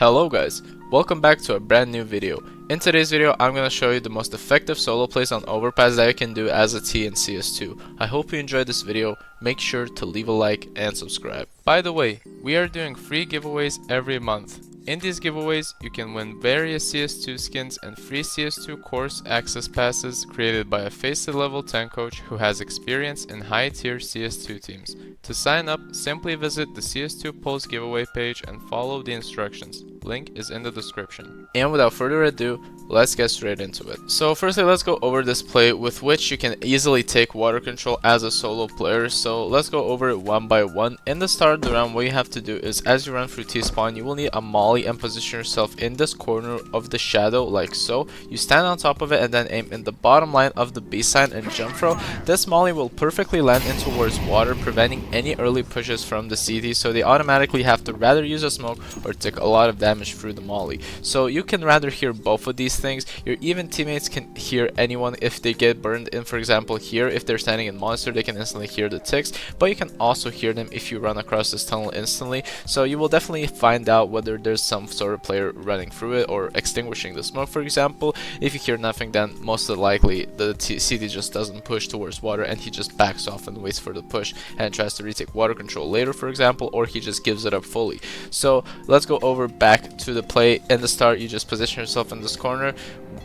Hello guys, welcome back to a brand new video. In today's video, I'm going to show you the most effective solo plays on Overpass that you can do as a T in CS2. I hope you enjoyed this video. Make sure to leave a like and subscribe. By the way, we are doing free giveaways every month. In these giveaways, you can win various CS2 skins and free CS2 course access passes created by a Faceit level 10 coach who has experience in high tier CS2 teams. To sign up, simply visit the CS2 polls giveaway page and follow the instructions. Link is in the description. And without further ado, let's get straight into it. So firstly, let's go over this play with which you can easily take water control as a solo player. So let's go over it one by one. In the start of the round, what you have to do is as you run through T-spawn, you will need a molly and position yourself in this corner of the shadow like so. You stand on top of it and then aim in the bottom line of the B sign and jump throw. This molly will perfectly land in towards water, preventing any early pushes from the CT, so they automatically have to rather use a smoke or take a lot of damage through the molly. So you can rather hear both of these things. Your even teammates can hear anyone if they get burned in. For example, here if they're standing in monster, they can instantly hear the ticks, but you can also hear them if you run across this tunnel instantly. So you will definitely find out whether there's some sort of player running through it or extinguishing the smoke. For example, if you hear nothing, then most likely the CT just doesn't push towards water and he just backs off and waits for the push and tries to retake water control later, for example, or he just gives it up fully. So let's go over back to the play. In the start, you just position yourself in this corner.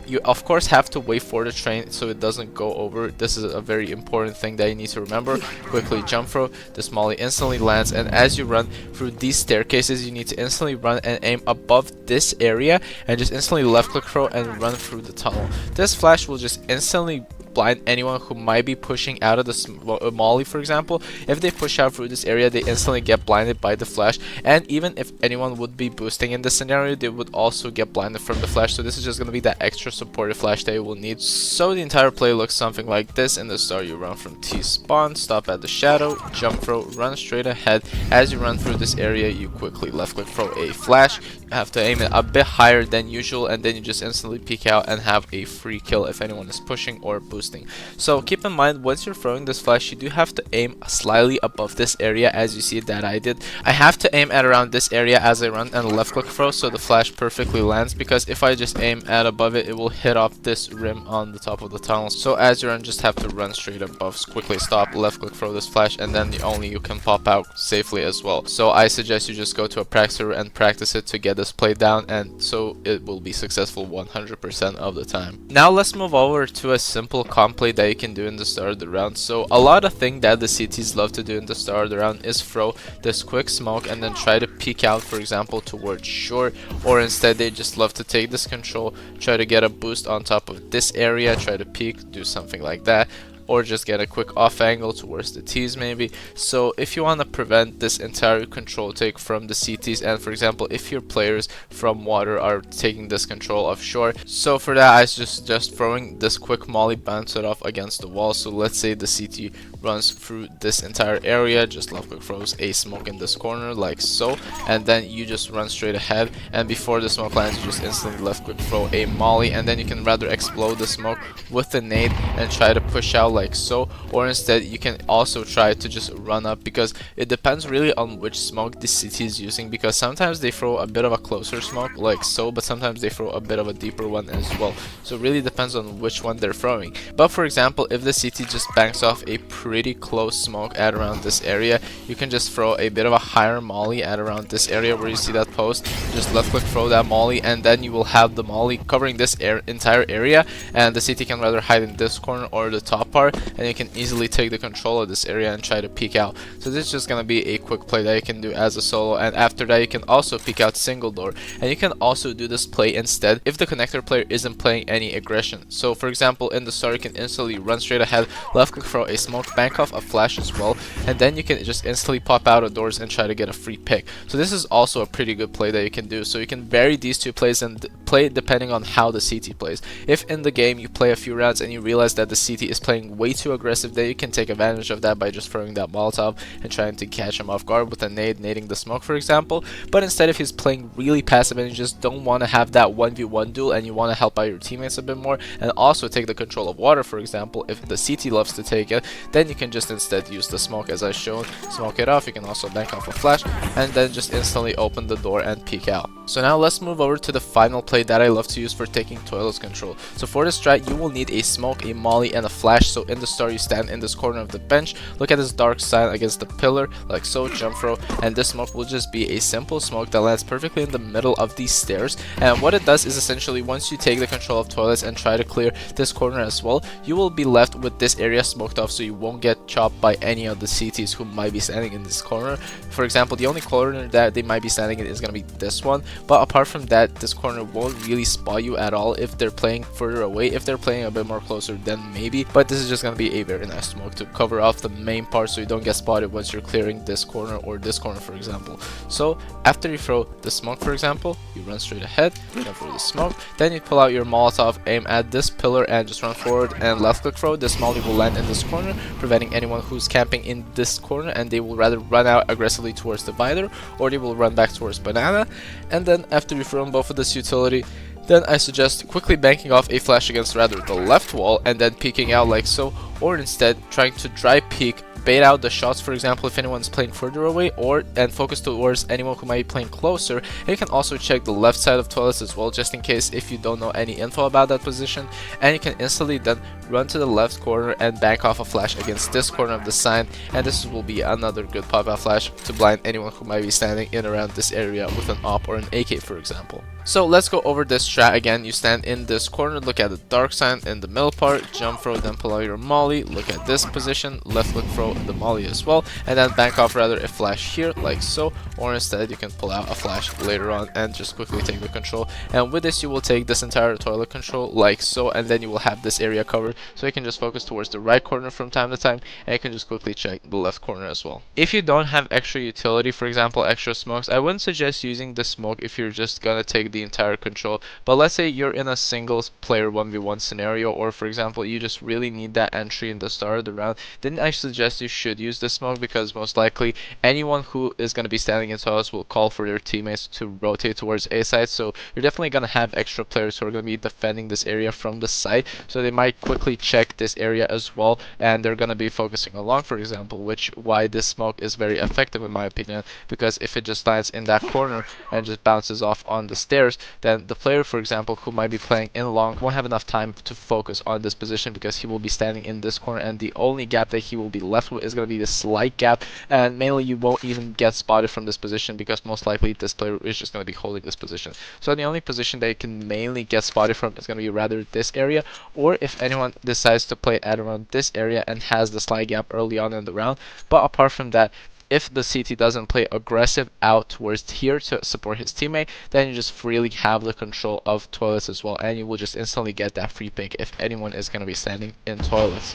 You of course have to wait for the train so it doesn't go over. This is a very important thing that you need to remember. Quickly jump throw, this molly instantly lands, and as you run through these staircases, you need to instantly run and aim above this area and just instantly left click throw and run through the tunnel. This flash will just instantly blind anyone who might be pushing out of the molly. For example, if they push out through this area, they instantly get blinded by the flash, and even if anyone would be boosting in this scenario, they would also get blinded from the flash. So this is just going to be that extra supportive flash that you will need. So the entire play looks something like this. In the start, you run from T spawn, stop at the shadow, jump throw, run straight ahead. As you run through this area, you quickly left click throw a flash. You have to aim it a bit higher than usual, and then you just instantly peek out and have a free kill if anyone is pushing or boosting. So keep in mind, once you're throwing this flash, you do have to aim slightly above this area, as you see that I did. I have to aim at around this area as I run and left click throw so the flash perfectly lands, because if I just aim at above it, it will hit off this rim on the top of the tunnel. So as you run, just have to run straight above, quickly stop, left click throw this flash, and then only you can pop out safely as well. So I suggest you just go to a practicer and practice it to get this play down, and so it will be successful 100% of the time. Now let's move over to a simple comp play that you can do in the start of the round. So a lot of thing that the CTs love to do in the start of the round is throw this quick smoke and then try to peek out, for example, towards short, or instead they just love to take this control, try to get a boost on top of this area, try to peek, do something like that, or just get a quick off angle towards the T's maybe. So if you want to prevent this entire control take from the CTs, and for example if your players from water are taking this control offshore, so for that I suggest throwing this quick molly, bounce it off against the wall. So let's say the CT runs through this entire area, just left click throws a smoke in this corner like so, and then you just run straight ahead, and before the smoke lands you just instantly left click throw a molly, and then you can rather explode the smoke with the nade and try to push out like so, or instead you can also try to just run up, because it depends really on which smoke the CT is using, because sometimes they throw a bit of a closer smoke like so, but sometimes they throw a bit of a deeper one as well. So it really depends on which one they're throwing. But for example, if the CT just banks off a pretty close smoke at around this area, you can just throw a bit of a higher molly at around this area where you see that post. Just left click throw that molly, and then you will have the molly covering this entire area, and the CT can rather hide in this corner or the top part, and you can easily take the control of this area and try to peek out. So this is just gonna be a quick play that you can do as a solo, and after that you can also peek out single door, and you can also do this play instead if the connector player isn't playing any aggression. So for example, in the start you can instantly run straight ahead, left click throw a smoke, bank off a flash as well, and then you can just instantly pop out of doors and try to get a free pick. So this is also a pretty good play that you can do. So you can vary these two plays and play depending on how the CT plays. If in the game you play a few rounds and you realize that the CT is playing way too aggressive, then you can take advantage of that by just throwing that Molotov and trying to catch him off guard with a nade, nading the smoke, for example. But instead, if he's playing really passive and you just don't want to have that 1v1 duel and you want to help out your teammates a bit more and also take the control of water, for example, if the CT loves to take it, then then you can just instead use the smoke as I shown, smoke it off. You can also bank off a flash and then just instantly open the door and peek out. So now let's move over to the final play that I love to use for taking toilet control. So for this strat, you will need a smoke, a molly, and a flash. So in the start, you stand in this corner of the bench, look at this dark sign against the pillar, like so, jump throw, and this smoke will just be a simple smoke that lands perfectly in the middle of these stairs. And what it does is essentially once you take the control of toilets and try to clear this corner as well, you will be left with this area smoked off, so you won't get chopped by any of the CTs who might be standing in this corner. For example, the only corner that they might be standing in is going to be this one, but apart from that, this corner won't really spot you at all if they're playing further away. If they're playing a bit more closer, then maybe, but this is just going to be a very nice smoke to cover off the main part so you don't get spotted once you're clearing this corner or this corner, for example. So after you throw the smoke, for example, you run straight ahead, jump for the smoke, then you pull out your Molotov, aim at this pillar, and just run forward and left click throw. This molly will land in this corner, preventing anyone who's camping in this corner, and they will rather run out aggressively towards divider, or they will run back towards banana. And then after you throw both of this utility, then I suggest quickly banking off a flash against rather the left wall and then peeking out like so, or instead trying to dry peek, bait out the shots, for example, if anyone's playing further away, and focus towards anyone who might be playing closer. And you can also check the left side of toilets as well, just in case if you don't know any info about that position. And you can instantly then run to the left corner and bank off a flash against this corner of the sign, and this will be another good pop-out flash to blind anyone who might be standing in around this area with an AWP or an AK, for example. So let's go over this strat again. You stand in this corner, look at the dark sign in the middle part, jump throw, then pull out your molly, look at this position, left click throw the molly as well, and then bank off rather a flash here like so, or instead you can pull out a flash later on and just quickly take the control. And with this you will take this entire toilet control like so, and then you will have this area covered, so you can just focus towards the right corner from time to time, and you can just quickly check the left corner as well. If you don't have extra utility, for example extra smokes, I wouldn't suggest using the smoke if you're just gonna take the entire control. But let's say you're in a single player 1v1 scenario, or for example you just really need that entry in the start of the round, then I suggest you should use the smoke, because most likely anyone who is going to be standing in toilets will call for their teammates to rotate towards A side. So you're definitely going to have extra players who are going to be defending this area from the side, so they might quickly check this area as well, and they're going to be focusing along, for example, which why this smoke is very effective in my opinion, because if it just lands in that corner and just bounces off on the stairs, then the player, for example, who might be playing in long won't have enough time to focus on this position, because he will be standing in this corner, and the only gap that he will be left with is going to be this slight gap, and mainly you won't even get spotted from this position, because most likely this player is just going to be holding this position. So the only position that you can mainly get spotted from is going to be rather this area, or if anyone decides to play at around this area and has the slight gap early on in the round. But apart from that, if the CT doesn't play aggressive out towards here to support his teammate, then you just freely have the control of toilets as well, and you will just instantly get that free pick if anyone is going to be standing in toilets.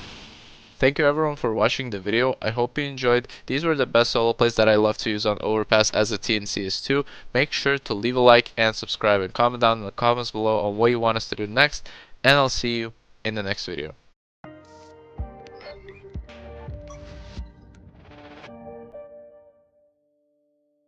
Thank you everyone for watching the video. I hope you enjoyed. These were the best solo plays that I love to use on Overpass as a T in CS2. Make sure to leave a like and subscribe, and comment down in the comments below on what you want us to do next, and I'll see you in the next video.